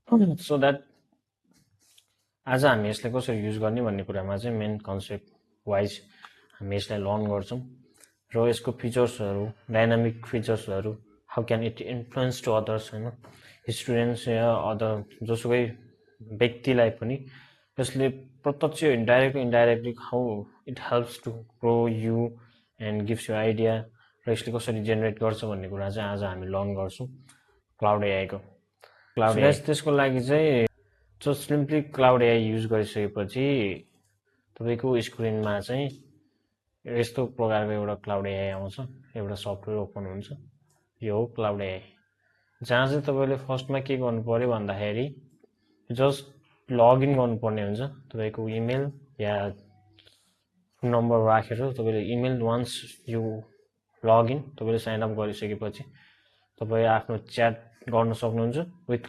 so that आज हामी यसलाई कसरी युज गर्ने भन्ने कुरामा चाहिँ मेन कन्सेप्ट वाइज हामी यसलाई लर्न गर्छौँ र यसको फिचर्सहरू डाइनामिक फिचर्सहरू how can it influence to others होइन स्टुडेन्ट्स या अदर जोसुकै व्यक्तिलाई पनि यसले प्रत्यक्ष indirectly how it helps to grow you and gives you idea र यसले कसरी जेनेरेट गर्छ भन्ने कुरा चाहिँ आज हामी लर्न गर्छौँ क्लाउड एआईको त्यसको लागि चाहिँ just simply Claude AI use गरिसकेपछि तपाईँको स्क्रिनमा चाहिँ यस्तो प्रकारको एउटा क्लाउड एआई आउँछ एउटा सफ्टवेयर ओपन हुन्छ यो हो क्लाउड एआई जहाँ चाहिँ तपाईँले फर्स्टमा के गर्नु पर्यो भन्दाखेरि जस्ट लगइन गर्नुपर्ने हुन्छ तपाईँको इमेल या फोन नम्बर राखेर तपाईँले इमेल वान्स यु लगइन तपाईँले साइन अप गरिसकेपछि तपाईँ आफ्नो च्याट गर्न सक्नुहुन्छ विथ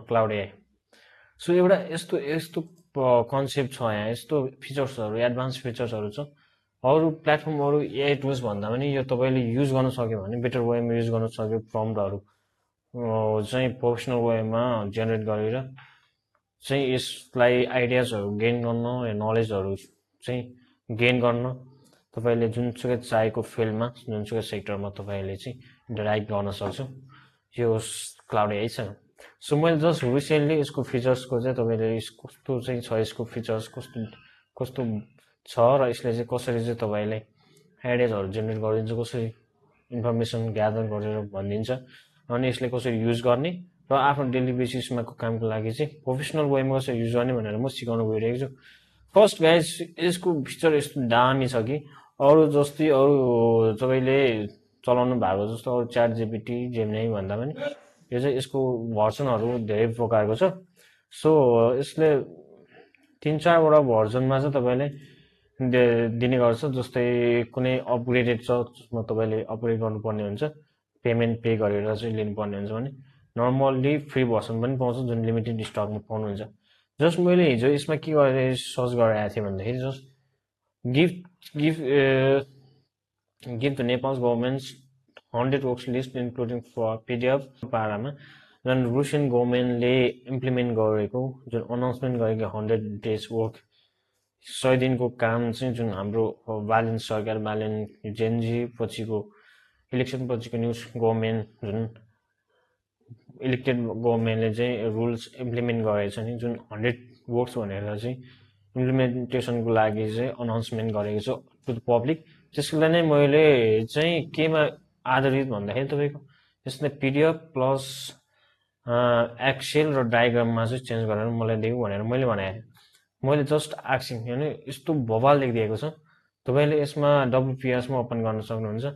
क्लाउड एआई सो एउटा यस्तो कन्सेप्ट छ यहाँ यस्तो फिचर्सहरू एडभान्स फिचर्सहरू छ अरू प्लेटफर्म अरू एआई टुल्स भन्दा पनि यो तपाईँले युज गर्न सक्यो भने बेटर वेमा युज गर्न सक्यो प्रम्प्टहरू चाहिँ प्रोफेसनल वेमा जेनेरेट गरेर चाहिँ यसलाई आइडियाजहरू गेन गर्न या नलेजहरू चाहिँ गेन गर्न तपाईँले जुनसुकै चाहेको फिल्डमा जुनसुकै सेक्टरमा तपाईँले चाहिँ इन्टरेक्ट गर्न सक्छ यो क्लाउड एआई छ सो मैले जस्ट रिसेन्टली यसको फिचर्सको चाहिँ तपाईँले कस्तो चाहिँ छ यसको फिचर्स कस्तो छ र यसले चाहिँ कसरी चाहिँ तपाईँलाई आइडियाजहरू जेनेरेट गरिदिन्छ कसरी इन्फर्मेसन ग्यादर गरेर भनिदिन्छ अनि यसले कसरी युज गर्ने र आफ्नो डेली बेसिसमा कामको लागि चाहिँ प्रोफेसनल वेमा कसरी युज गर्ने भनेर म सिकाउन गइरहेको छु फर्स्ट गाइज यसको फिचर यस्तो दामी छ कि अरू जस्तै अरू तपाईँले चलाउनु भएको जस्तो अरू च्याट जिपिटी जेमिनाई भन्दा पनि यो चाहिँ यसको भर्जनहरू धेरै प्रकारको छ सो यसले 3-4वटा भर्जनमा चाहिँ तपाईँले दिने गर्छ जस्तै कुनै अपग्रेडेड छ जसमा तपाईँले अपग्रेड गर्नुपर्ने हुन्छ पेमेन्ट पे गरेर चाहिँ लिनुपर्ने हुन्छ भने नर्मल्ली फ्री भर्सन पनि पाउँछ जुन लिमिटेड स्टकमा पाउनुहुन्छ जस्ट मैले हिजो यसमा के गरेर सर्च गरिरहेको थिएँ भन्दाखेरि just give the Nepal government's 100 works list including for PDF पारामा जुन रुसियन गभर्मेन्टले इम्प्लिमेन्ट गरेको जुन अनाउन्समेन्ट गरेको 100 डेज वर्क 100 दिनको काम चाहिँ जुन हाम्रो बालेन सरकार बालेन जेनजी पछिको इलेक्सन पछिको न्यू गभर्मेन्ट जुन इलेक्टेड गभर्मेन्टले चाहिँ रुल्स इम्प्लिमेन्ट गरेको छ नि जुन 100 वर्क्स भनेर चाहिँ इम्प्लिमेन्टेसनको लागि चाहिँ अनाउन्समेन्ट गरेको छ टु द पब्लिक त्यसलाई नै मैले चाहिँ केमा आधारित भन्दाखेरि तपाईँको यसले पिडिएफ प्लस एक्सेल र डायग्राममा चाहिँ चेन्ज गरेर मलाई दियो भनेर मैले भनेको थिएँ मैले जस्ट आक्सिङ होइन यस्तो भवाल लेखिदिएको छ तपाईँले यसमा डब्लुपिएसमा ओपन गर्न सक्नुहुन्छ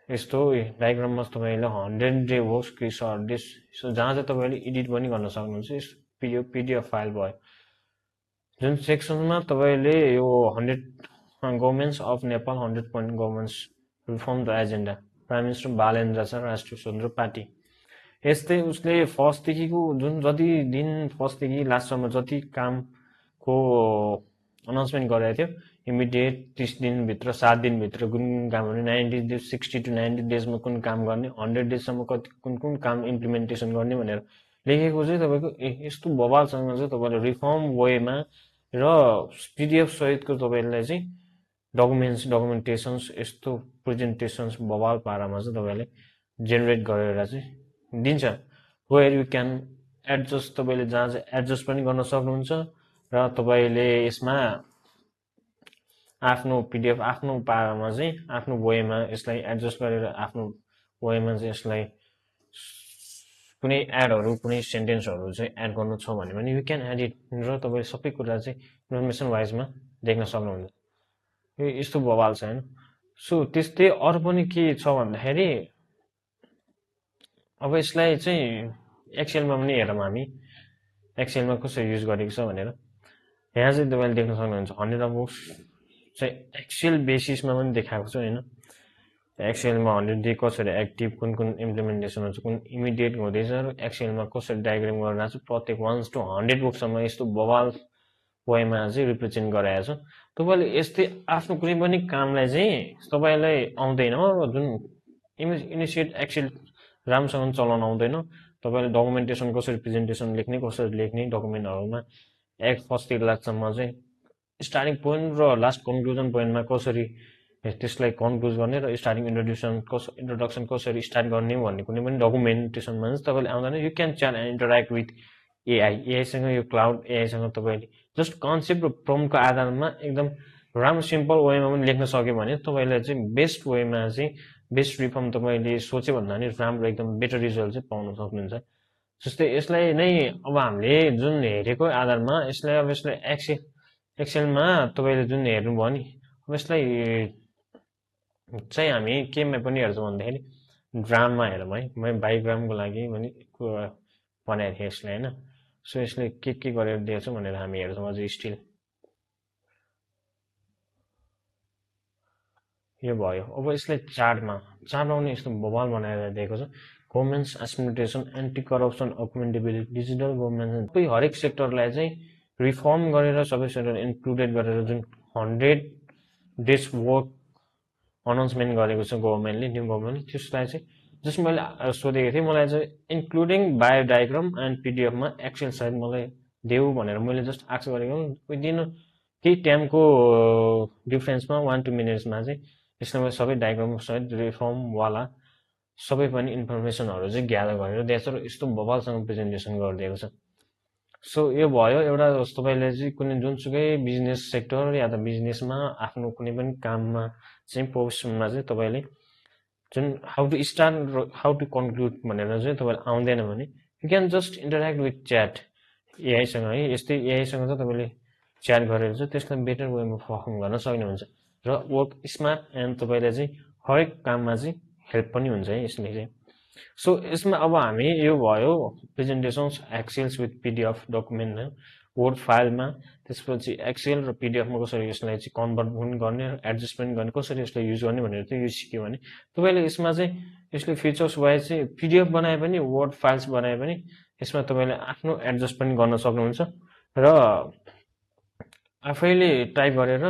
यस्तो डायग्राममा तपाईँले 100 डे वर्क्स कि सर्ट डेज जहाँ चाहिँ तपाईँले एडिट पनि गर्न सक्नुहुन्छ यस पिडिएफ फाइल भयो जुन सेक्सनमा तपाईँले यो 100 governments of Nepal 100 point governments reform the agenda prime minister Balendra छ राष्ट्रिय स्वतन्त्र पार्टी यस्तै उसले फर्स्टदेखिको जुन जति दिन फर्स्टदेखि लास्टसम्म जति कामको अनाउन्समेन्ट गरेको थियो इमिडिएट 30 दिनभित्र 7 दिनभित्र कुन काम गर्ने 90 डेज 60 to 90 डेजमा कुन काम गर्ने 100 डेजसम्म कुन काम इम्प्लिमेन्टेसन गर्ने भनेर लेखेको चाहिँ तपाईँको यस्तो बवालसँग चाहिँ तपाईँले रिफर्म वेमा र पिडिएफ सहितको तपाईँलाई चाहिँ डकुमेन्टेसन्स यस्तो प्रेजेन्टेसन्स बवाल पारामा चाहिँ तपाईँले जेनेरेट गरेर चाहिँ दिन्छ वेयर यु क्यान एडजस्ट तपाईँले जहाँ चाहिँ एडजस्ट पनि गर्न सक्नुहुन्छ र तपाईँले यसमा आफ्नो पिडिएफ आफ्नो पारामा चाहिँ आफ्नो वेमा यसलाई एडजस्ट गरेर आफ्नो वेमा चाहिँ यसलाई कुनै एडहरू कुनै सेन्टेन्सहरू चाहिँ एड गर्नु छ भने पनि यु क्यान एड इट र तपाईँले सबै कुरा चाहिँ इन्फर्मेसन वाइजमा देख्न सक्नुहुन्छ यस्तो बवाल छ होइन सो त्यस्तै अरू पनि के छ भन्दाखेरि अब यसलाई चाहिँ एक्सेलमा पनि हेरौँ हामी एक्सेलमा कसरी युज गरेको छ भनेर यहाँ चाहिँ तपाईँले देख्न सक्नुहुन्छ 100 वर्क्स चाहिँ एक्सेल बेसिसमा पनि देखाएको छ होइन एक्सेलमा 100 डे कसरी एक्टिभ कुन इम्प्लिमेन्टेसन हुन्छ कुन इमिडिएट हुँदैछ र एक्सेलमा कसरी डायग्राम गरेर चाहिँ प्रत्येक 1 to 100 वर्कसम्म यस्तो बवाल वेमा चाहिँ रिप्रेजेन्ट गराएको छ तपाईँले यस्तै आफ्नो कुनै पनि कामलाई चाहिँ तपाईँलाई आउँदैन जुन इनिसिएट एक्सेल राम्रोसँग चलाउन आउँदैन तपाईँले डकुमेन्टेसन कसरी प्रेजेन्टेसन लेख्ने कसरी लेख्ने डकुमेन्टहरूमा फर्स्टतिर लाग्छसम्म चाहिँ स्टार्टिङ पोइन्ट र लास्ट कन्क्लुजन पोइन्टमा कसरी त्यसलाई कन्क्लुज गर्ने र स्टार्टिङ इन्ट्रोडक्सन कसरी स्टार्ट गर्ने भन्ने कुनै पनि डकुमेन्टेसनमा चाहिँ तपाईँले आउँदैन you can chat and interact with एआईसँग यो क्लाउड एआईसँग तपाईँले जस्ट कन्सेप्ट र प्रम्पटको आधारमा एकदम राम्रो सिम्पल वेमा पनि लेख्न सक्यो भने तपाईँलाई चाहिँ बेस्ट वेमा चाहिँ बेस्ट रिफर्म तपाईँले सोच्यो भन्दा नि राम्रो एकदम बेटर रिजल्ट चाहिँ पाउन सक्नुहुन्छ जस्तै यसलाई नै अब हामीले जुन हेरेको आधारमा यसलाई अब यसलाई एक्सेलमा तपाईँले जुन हेर्नुभयो नि अब यसलाई चाहिँ हामी केमा पनि हेर्छौँ भन्दाखेरि ड्राममा हेरौँ है मैले बायोग्रामको लागि पनि बनाएको थिएँ यसलाई होइन सो यसले के गरेर दिएछ भनेर हामी हेर्छौँ अझै स्टिल यो भयो अब यसलाई चार्टमा आउने यस्तो बवाल बनाएर दिएको छ government's administration anti corruption accountability digital government सबै हरेक सेक्टरलाई चाहिँ रिफर्म गरेर सबै सेक्टर इन्क्लुडेड गरेर जुन 100 डेज वर्क अनाउन्समेन्ट गरेको छ गभर्मेन्टले न्यू गभर्मेन्टले त्यसलाई चाहिँ जस्ट मैले सोधेको थिएँ मलाई चाहिँ इन्क्लुडिङ बायो डायग्राम एन्ड पिडिएफमा एक्सेल सहित मलाई देऊ भनेर मैले जस्ट आक्स गरेको विदिन केही टाइमको डिफ्रेन्समा 1-2 मिनट्समा चाहिँ यसमा सबै डायग्राम सहित रिफर्मवाला सबै पनि इन्फर्मेसनहरू चाहिँ ग्यादर गरेर दिएको छ र यस्तो बवालसँग प्रेजेन्टेसन गरिदिएको छ सो यो भयो एउटा तपाईँले चाहिँ कुनै जुनसुकै बिजनेस सेक्टर या त बिजनेसमा आफ्नो कुनै पनि काममा चाहिँ पोजिसनमा चाहिँ तपाईँले जुन हाउ टु स्टार्ट र हाउ टु कन्क्लुड भनेर चाहिँ तपाईँले आउँदैन भने you can just interact with chat एआईसँग है यस्तै एआईसँग चाहिँ तपाईँले च्याट गरेर चाहिँ त्यसलाई बेटर वेमा पर्फर्म गर्न सक्नुहुन्छ र वर्क स्मार्ट एन्ड तपाईँले चाहिँ हरेक काममा चाहिँ हेल्प पनि हुन्छ है यसले चाहिँ सो यसमा अब हामी यो भयो presentations Excels with PDF document Word फाइलमा त्यसपछि एक्सेल र पिडिएफमा कसरी यसलाई चाहिँ कन्भर्ट पनि गर्ने एडजस्टमेन्ट गर्ने कसरी यसलाई युज गर्ने भनेर चाहिँ यो सिक्यो भने तपाईँले यसमा चाहिँ यसले फिचर्स वाइज चाहिँ पिडिएफ बनाए पनि वर्ड फाइल्स बनाए पनि यसमा तपाईँले आफ्नो एडजस्ट पनि गर्न सक्नुहुन्छ र आफैले टाइप गरेर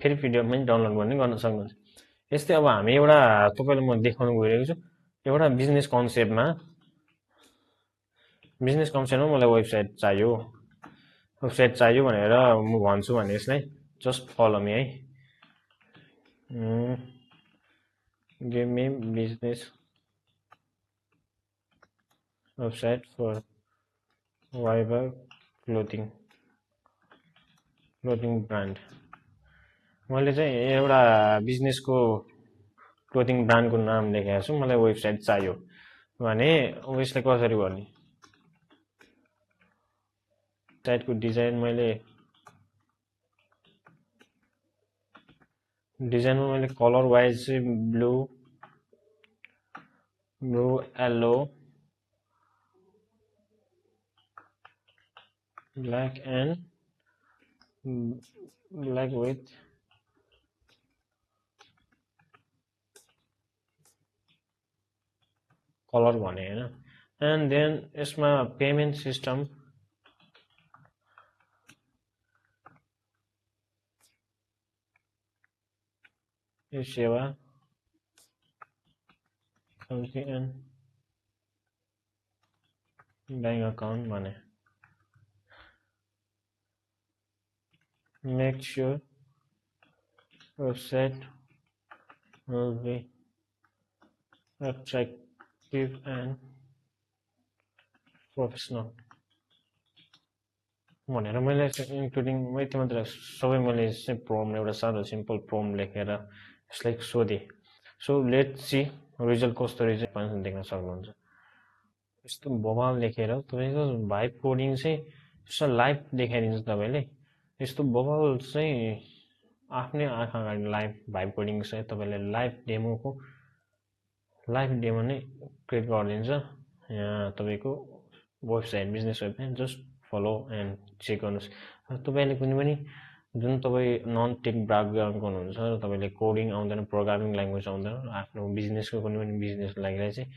फेरि पिडिएफमा पनि डाउनलोड पनि गर्न सक्नुहुन्छ यस्तै अब हामी एउटा तपाईँलाई म देखाउन गइरहेको छु एउटा बिजनेस कन्सेप्टमा मलाई वेबसाइट चाहियो भनेर म भन्छु भने यसलाई जस्ट फलो मी है give me business website for Viber clothing brand मैले चाहिँ एउटा बिजनेसको क्लोथिङ ब्रान्डको नाम लेखेको छु मलाई वेबसाइट चाहियो भने यसलाई कसरी गर्ने साइटको डिजाइन मैले कलर वाइज चाहिँ blue yellow black with colour भने हैन एन्ड देन यसमा पेमेन्ट सिस्टम यो सेवा एन्ड ब्याङ्क अकाउन्ट भने make sure website will be attractive and professional भनेर मैले इन्क्लुडिङ यति मात्र सबै मैले चाहिँ प्रोम एउटा सानो सिम्पल प्रोम लेखेर यसलाई सोधेँ सो लेट्स सी रिजल्ट कस्तो रहेछ पनि देख्न सक्नुहुन्छ यस्तो बवाल लेखेर तपाईँको भाइब कोडिङ चाहिँ यसो लाइभ देखाइदिन्छ तपाईँले यस्तो बवाल चाहिँ आफ्नै आँखा अगाडि लाइभ भाइब कोडिङ चाहिँ तपाईँले लाइभ डेमो नै क्रिएट गरिदिन्छ यहाँ तपाईँको website business website just follow and check गर्नुहोस् तपाईँले कुनै पनि जुन तपाईँ नन टेक ब्याकग्राउन्डको हुनुहुन्छ र तपाईँले कोडिङ आउँदैन प्रोग्रामिङ ल्याङ्ग्वेज आउँदैन आफ्नो बिजनेसको कुनै पनि बिजनेसको लागि चाहिँ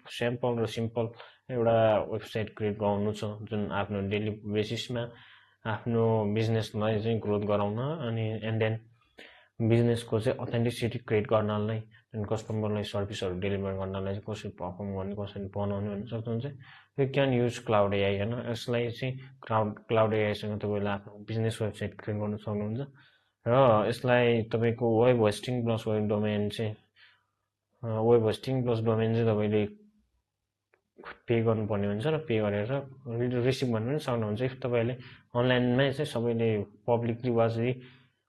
सिम्पल एउटा वेबसाइट क्रिएट गर्नु छ जुन आफ्नो डेली बेसिसमा आफ्नो बिजनेसलाई चाहिँ ग्रोथ गराउन अनि एन्ड देन बिजनेसको चाहिँ अथेन्टिसिटी क्रिएट गर्नलाई कस्टमरलाई सर्भिसहरू डेलिभर गर्नलाई चाहिँ कसरी पर्फर्म गर्ने कसरी बनाउने भन्न सक्नुहुन्छ you can use Claude AI होइन यसलाई चाहिँ क्लाउड एआईसँग तपाईँले आफ्नो बिजनेस वेबसाइट क्रिएट गर्न सक्नुहुन्छ र यसलाई तपाईँको web hosting plus web domain चाहिँ वेब होस्टिङ प्लस डोमेन चाहिँ तपाईँले पे गर्नुपर्ने हुन्छ र पे गरेर रिसिभ गर्नु पनि सक्नुहुन्छ इफ तपाईँले अनलाइनमै चाहिँ सबैले पब्लिकली वा चाहिँ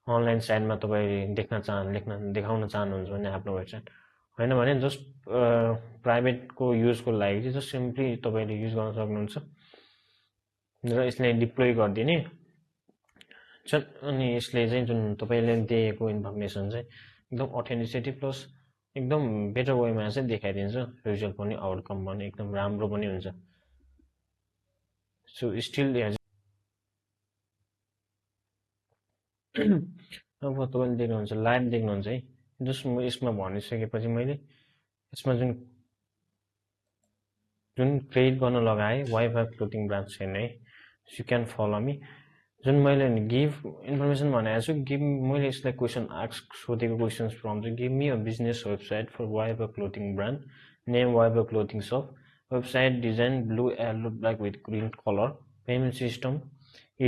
अनलाइन साइटमा तपाईँले देखाउन चाहनुहुन्छ भने आफ्नो वेबसाइट होइन भने जस्ट प्राइभेटको युजको लागि चाहिँ जस्ट सिम्पली तपाईँले युज गर्न सक्नुहुन्छ र यसले डिप्लोय गरिदिने अनि यसले चाहिँ जुन तपाईँले दिएको इन्फर्मेसन चाहिँ एकदम अथेन्टिसिटी प्लस एकदम बेटर वेमा चाहिँ देखाइदिन्छ रिजल्ट पनि आउटकम पनि एकदम राम्रो पनि हुन्छ सो स्टिल अब तपाईँले देख्नुहुन्छ लाइभ देख्नुहुन्छ है जस्ट म यसमा भनिसकेपछि मैले यसमा जुन क्रिएट गर्न लगाएँ वाइफाई क्लोथिङ ब्रान्च छैन है यु क्यान फलो मी जुन मैले गिभ इन्फर्मेसन भनेको छु गिभ मैले यसलाई क्वेसन सोधेको क्वेसन्स फ्रम चाहिँ give me a business website for WiFi clothing brand name WiFi clothing shop website design blue yellow black with green colour payment system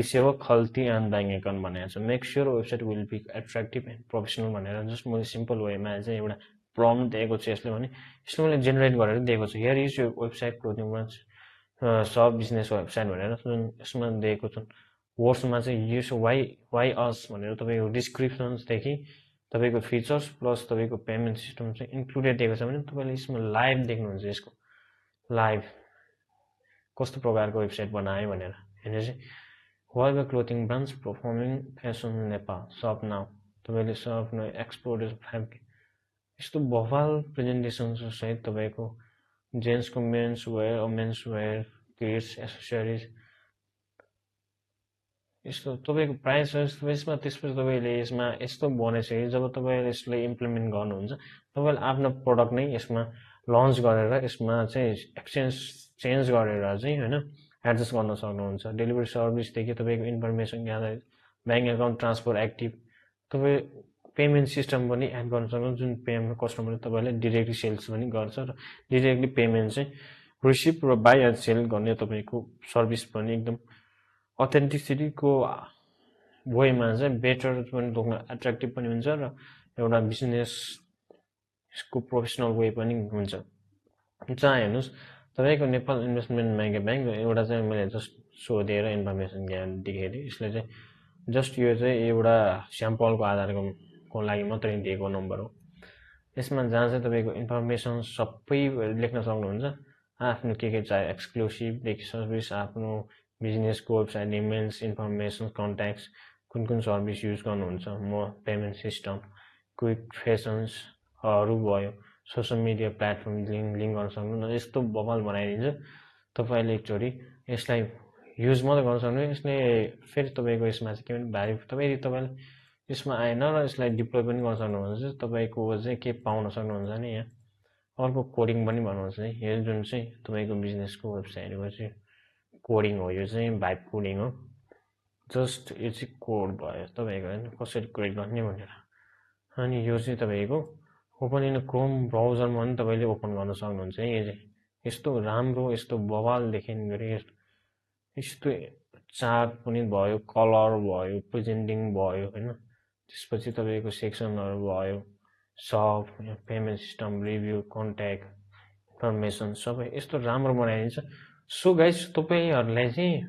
Sewa Khalti and bank account भनेको छ make sure website will be attractive and professional भनेर just मैले simple वेमा चाहिँ एउटा prompt दिएको छु यसले भने यसले मैले जेनेरेट गरेर दिएको छु हियर इज यो वेबसाइट क्लोथिङ ब्रान्च सब बिजनेस वेबसाइट भनेर जुन यसमा दिएको छु वर्ड्समा चाहिँ युज वाइ अस भनेर तपाईँको डिस्क्रिप्सन्सदेखि तपाईँको फिचर्स प्लस तपाईँको पेमेन्ट सिस्टम चाहिँ इन्क्लुडेड दिएको छ भने तपाईँले यसमा लाइभ देख्नुहुन्छ यसको लाइभ कस्तो प्रकारको वेबसाइट बनायो भनेर होइन चाहिँ wifi clothing branch performing fashion Nepal shop now तपाईँले सप नाउ एक्सपोर्ट फ्याब्रिक यस्तो बवाल प्रेजेन्टेसन सहित तपाईँको जेन्ट्सको men's wear women's wear kids accessories यस्तो तपाईँको प्राइस यसमा त्यसपछि तपाईँले यसमा यस्तो बनाइसके जब तपाईँले यसलाई इम्प्लिमेन्ट गर्नुहुन्छ तपाईँले आफ्नो प्रडक्ट नै यसमा लन्च गरेर यसमा चाहिँ चेन्ज गरेर चाहिँ होइन एडजस्ट गर्न सक्नुहुन्छ डेलिभरी सर्भिसदेखि तपाईँको information gather bank account transfer active तपाईँ पेमेन्ट सिस्टम पनि एड गर्न सक्नुहुन्छ जुन पेमेन्ट कस्टमरले तपाईँले डिरेक्टली सेल्स पनि गर्छ र डिरेक्टली पेमेन्ट चाहिँ रिसिभ र बाई एन्ड सेल गर्ने तपाईँको सर्भिस पनि एकदम अथेन्टिसिटीको वेमा चाहिँ बेटर पनि देख्न एट्र्याक्टिभ पनि हुन्छ र एउटा बिजनेसको प्रोफेसनल वे पनि हुन्छ जहाँ हेर्नुहोस् तपाईँको नेपाल इन्भेस्टमेन्ट ब्याङ्क एउटा चाहिँ मैले जस्ट सोधेर इन्फर्मेसन देखाइदिएँ यसले चाहिँ जस्ट यो चाहिँ एउटा स्याम्पलको आधारको लागि मात्रै दिएको नम्बर हो यसमा जहाँ चाहिँ तपाईँको इन्फर्मेसन सबै लेख्न सक्नुहुन्छ आफ्नो के चाहे एक्सक्लुसिभदेखि सर्भिस आफ्नो बिजनेसको वेबसाइट इमेल्स इन्फर्मेसन कन्ट्याक्ट्स कुन सर्भिस युज गर्नुहुन्छ म पेमेन्ट सिस्टम क्विक फेसन्सहरू भयो सोसियल मिडिया प्लेटफर्म लिङ्क गर्न सक्नुहुन्छ यस्तो बवाल बनाइदिन्छ तपाईँले एकचोटि यसलाई युज मात्रै गर्न सक्नुहुन्छ यसले फेरि तपाईँको यसमा चाहिँ के भने भाइ तपाईँले यसमा आएन र यसलाई डिप्लोय पनि गर्न सक्नुहुन्छ तपाईँको चाहिँ के पाउन सक्नुहुन्छ भने यहाँ अर्को कोडिङ पनि भन्नुहुन्छ है यो जुन चाहिँ तपाईँको बिजनेसको वेबसाइटको चाहिँ कोडिङ हो यो चाहिँ भाइब कोडिङ हो जस्ट यो चाहिँ कोड भयो तपाईँको होइन कसरी क्रिएट गर्ने भनेर अनि यो चाहिँ तपाईँको ओपन इन क्रोम ब्राउजरमा पनि तपाईँले ओपन गर्न सक्नुहुन्छ है यो चाहिँ यस्तो राम्रो यस्तो बवालदेखि गरी यस्तो चार्ट पनि भयो कलर भयो प्रेजेन्टिङ भयो होइन त्यसपछि तपाईँको सेक्सनहरू भयो सब payment system review contact information सबै यस्तो राम्रो बनाइदिन्छ सो गाइस तपाईँहरूलाई चाहिँ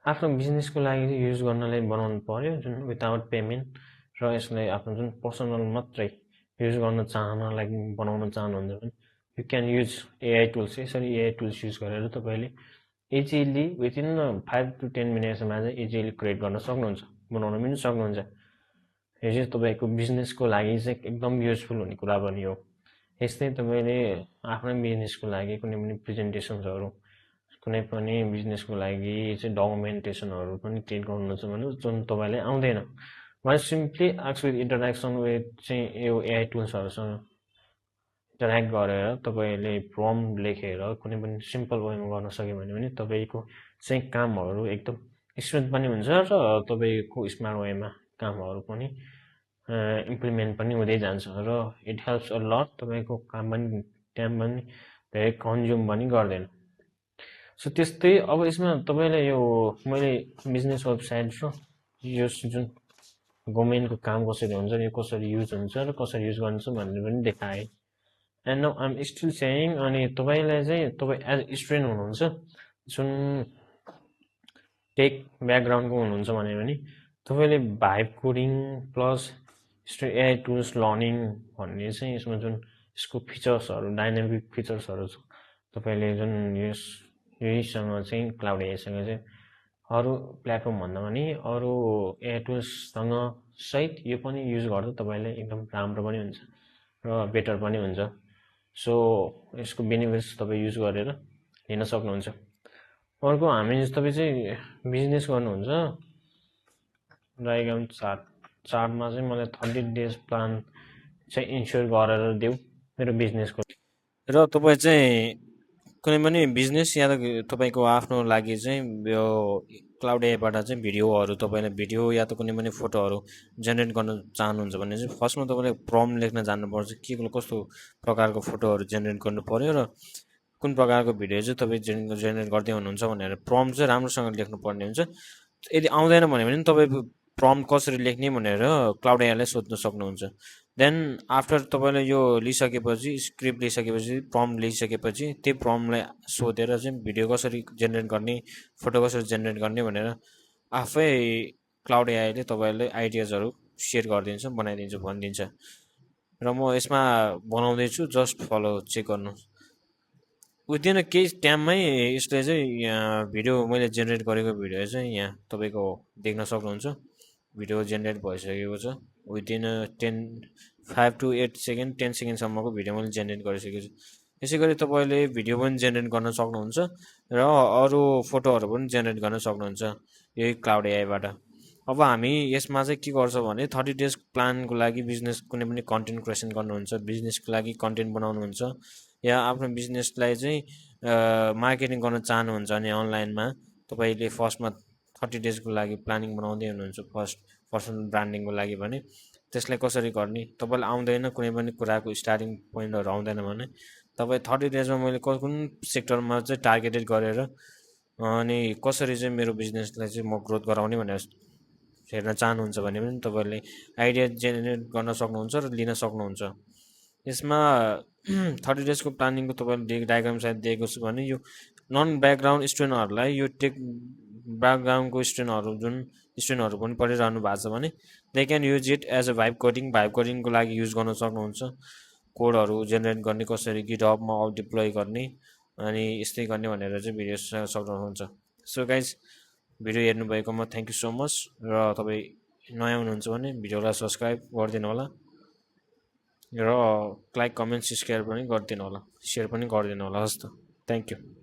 आफ्नो बिजनेसको लागि चाहिँ युज गर्नलाई बनाउनु पर्यो जुन विदाउट पेमेन्ट र यसलाई आफ्नो जुन पर्सनल मात्रै युज गर्न चाहनलाई बनाउन चाहनुहुन्छ भने you can use AI tools यसरी एआई टुल्स युज गरेर तपाईँले इजिली विदिन 5 to 10 मिनट्समा चाहिँ इजिली क्रिएट गर्न सक्नुहुन्छ बनाउन पनि सक्नुहुन्छ यो चाहिँ तपाईँको बिजनेसको लागि चाहिँ एकदम युजफुल हुने कुरा पनि हो यस्तै तपाईँले आफ्नै बिजनेसको लागि कुनै पनि प्रेजेन्टेसन्सहरू कुनै पनि बिजनेसको लागि चाहिँ डकुमेन्टेसनहरू पनि क्रिएट गर्नुहुन्छ भने जुन तपाईँलाई आउँदैन भने simply ask with interaction with चाहिँ यो एआई टुल्सहरूसँग इन्टरेक्ट गरेर तपाईँले प्रम्प्ट लेखेर कुनै पनि सिम्पल वेमा गर्न सक्यो भने तपाईँको चाहिँ कामहरू एकदम स्मुथ पनि हुन्छ र तपाईँको स्मार्ट वेमा कामहरू पनि इम्प्लिमेन्ट पनि हुँदै जान्छ र इट हेल्प्स अ लट तपाईँको काम पनि टाइम पनि धेरै कन्ज्युम पनि गर्दैन सो त्यस्तै अब यसमा तपाईँलाई यो मैले बिजनेस वेबसाइट र यो जुन गभर्मेन्टको काम कसरी हुन्छ यो कसरी युज हुन्छ र कसरी युज गर्नुहुन्छ भनेर पनि देखाएँ and now I'm still saying अनि तपाईँलाई चाहिँ तपाईँ एज स्टुडेन्ट हुनुहुन्छ जुन टेक ब्याकग्राउन्डको हुनुहुन्छ भने तपाईँले vibe coding plus AI tools learning भन्ने चाहिँ यसमा जुन यसको फिचर्सहरू डाइनामिक फिचर्सहरू छ तपाईँले जुन यहीसँग चाहिँ क्लाउड एआईसँग चाहिँ अरू प्लेटफर्म भन्दा पनि अरू एआई टुल्ससँग सहित यो पनि युज गर्दा तपाईँले एकदम राम्रो पनि हुन्छ र बेटर पनि हुन्छ सो यसको बेनिफिट्स तपाईँ युज गरेर लिन सक्नुहुन्छ अर्को हामी तपाईँ चाहिँ बिजनेस गर्नुहुन्छ डायग्राम चार्टमा चाहिँ मलाई 30 डेज प्लान चाहिँ इन्स्योर गरेर देऊ मेरो बिजनेसको र तपाईँ चाहिँ कुनै पनि बिजनेस या त तपाईँको आफ्नो लागि चाहिँ यो क्लाउड एपबाट चाहिँ भिडियोहरू तपाईँले भिडियो या त कुनै पनि फोटोहरू जेनेरेट गर्न चाहनुहुन्छ भने चाहिँ फर्स्टमा तपाईँले प्रम्प्ट लेख्न जान्नुपर्छ के कस्तो प्रकारको फोटोहरू जेनेरेट गर्नु पर्यो र कुन प्रकारको भिडियो चाहिँ तपाईँ जेनेरेट गर्दै हुनुहुन्छ भनेर प्रम्प्ट चाहिँ राम्रोसँग लेख्नुपर्ने हुन्छ यदि आउँदैन भने पनि तपाईँ प्रम्प्ट कसरी लेख्ने भनेर क्लाउड एआईलाई सोध्न सक्नुहुन्छ देन आफ्टर तपाईँले यो लिइसकेपछि स्क्रिप्ट लिइसकेपछि प्रम्प्ट लिइसकेपछि त्यो प्रम्प्टलाई सोधेर चाहिँ भिडियो कसरी जेनेरेट गर्ने फोटो कसरी जेनेरेट गर्ने भनेर आफै क्लाउड एआईले तपाईँलाई आइडियाजहरू सेयर गरिदिन्छ बनाइदिन्छ भनिदिन्छ र म यसमा बनाउँदैछु जस्ट फलो चेक गर्नु विदिन केही टाइममै यसले चाहिँ भिडियो मैले जेनेरेट गरेको भिडियो चाहिँ यहाँ तपाईँको देख्न सक्नुहुन्छ भिडियो जेनेरेट भइसकेको छ विदिन 5 to 8 सेकेन्ड 10 सेकेन्डसम्मको भिडियो मैले जेनेरेट गरिसकेको छु यसै गरी तपाईँले भिडियो पनि जेनेरेट गर्न सक्नुहुन्छ र अरू फोटोहरू पनि जेनेरेट गर्न सक्नुहुन्छ यही क्लाउड एआईबाट अब हामी यसमा चाहिँ के गर्छ भने 30 डेज प्लानको लागि बिजनेस कुनै पनि कन्टेन्ट क्रिएसन गर्नुहुन्छ बिजनेसको लागि कन्टेन्ट बनाउनुहुन्छ या आफ्नो बिजनेसलाई चाहिँ मार्केटिङ गर्न चाहनुहुन्छ भने अनलाइनमा तपाईँले फर्स्टमा 30 डेजको लागि प्लानिङ बनाउँदै हुनुहुन्छ फर्स्ट पर्सनल ब्रान्डिङको लागि भने त्यसलाई कसरी गर्ने तपाईँलाई आउँदैन कुनै पनि कुराको स्टार्टिङ पोइन्टहरू आउँदैन भने तपाईँ 30 डेजमा मैले कुन सेक्टरमा चाहिँ टार्गेटेड गरेर अनि कसरी चाहिँ मेरो बिजनेसलाई चाहिँ म ग्रोथ गराउने भनेर हेर्न चाहनुहुन्छ भने पनि तपाईँले आइडिया जेनेरेट गर्न सक्नुहुन्छ र लिन सक्नुहुन्छ यसमा 30 डेजको प्लानिङको तपाईँले डायग्राम सायद दिएको छु भने यो नन ब्याकग्राउन्ड स्टुडेन्टहरूलाई यो टेक ब्याकग्राउन्डको स्टुडेन्टहरू पनि पढिरहनु भएको छ भने they can use it as a vibe कोडिङको लागि युज गर्न सक्नुहुन्छ कोडहरू जेनेरेट गर्ने कसरी गिटहबमा डिप्लोय गर्ने अनि यस्तै गर्ने भनेर चाहिँ भिडियो सक्नुहुन्छ सो गाइज भिडियो हेर्नुभएकोमा थ्याङ्क यू सो मच र तपाईँ नयाँ हुनुहुन्छ भने भिडियोलाई सब्सक्राइब गरिदिनु होला र लाइक कमेन्ट सेयर पनि गरिदिनु होला हस् त थ्याङ्क यू